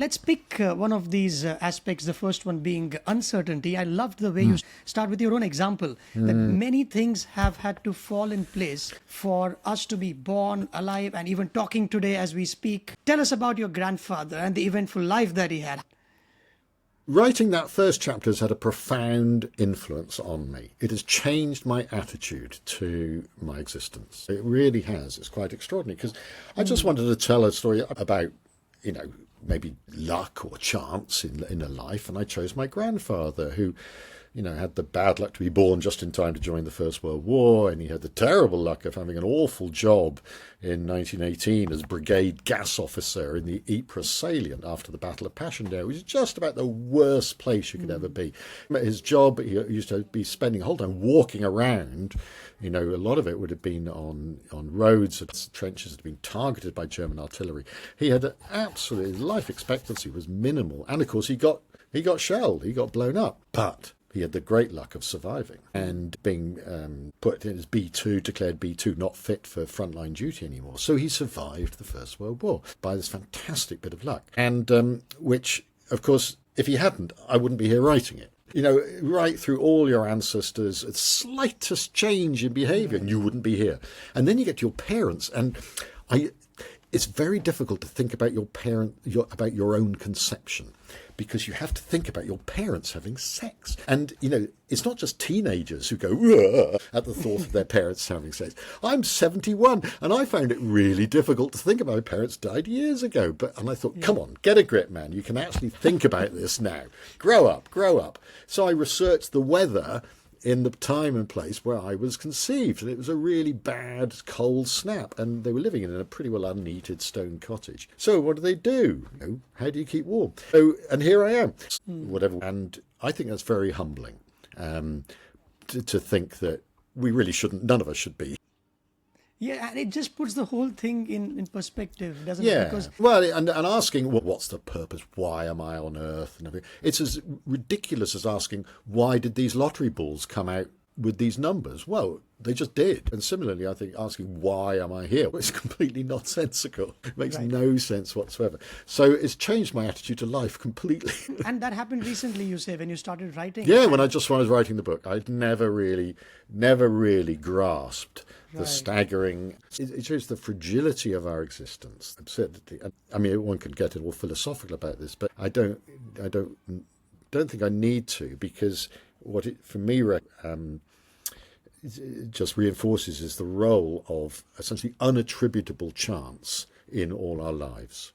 Let's pick one of these aspects, the first one being uncertainty. I loved the way you start with your own example, that many things have had to fall in place for us to be born, alive, and even talking today as we speak. Tell us about your grandfather and the eventful life that he had. Writing that first chapter has had a profound influence on me. It has changed my attitude to my existence. It really has. It's quite extraordinary, because I just wanted to tell a story about, maybe luck or chance in a life, and I chose my grandfather, who had the bad luck to be born just in time to join the First World War, and he had the terrible luck of having an awful job in 1918 as brigade gas officer in the Ypres salient after the Battle of Passchendaele, which is just about the worst place you could ever be. His job, he used to be spending a whole time walking around. A lot of it would have been on roads, trenches that had been targeted by German artillery. He had his life expectancy was minimal, and of course he got shelled, he got blown up, but he had the great luck of surviving and being put in as B2, declared B2, not fit for frontline duty anymore. So he survived the First World War by this fantastic bit of luck. And which, of course, if he hadn't, I wouldn't be here writing it. Right through all your ancestors, the slightest change in behaviour, and you wouldn't be here. And then you get to your parents, and it's very difficult to think about about your own conception, because you have to think about your parents having sex. And, it's not just teenagers who go at the thought of their parents having sex. I'm 71, and I found it really difficult to think about. My parents died years ago. And I thought, come on, get a grip, man. You can actually think about this now. Grow up. So I researched the weather in the time and place where I was conceived, and it was a really bad cold snap, and they were living in a pretty well unheated stone cottage. So what do? How do you keep warm? So, and here I am, whatever. And I think that's very humbling, to think that we really shouldn't, none of us should be. Yeah, and it just puts the whole thing in perspective, doesn't Yeah. it? Because Well, and asking, what's the purpose? Why am I on Earth? And everything. It's as ridiculous as asking, why did these lottery balls come out with these numbers? Well, they just did. And similarly, I think asking, why am I here? It's completely nonsensical. It makes no sense whatsoever. So it's changed my attitude to life completely. And that happened recently, you say, when you started writing. Yeah, when I was writing the book, I'd never really grasped the staggering. It shows the fragility of our existence, absurdity. I mean, one can get all philosophical about this, but I don't think I need to, because what it for me just reinforces is the role of essentially unattributable chance in all our lives.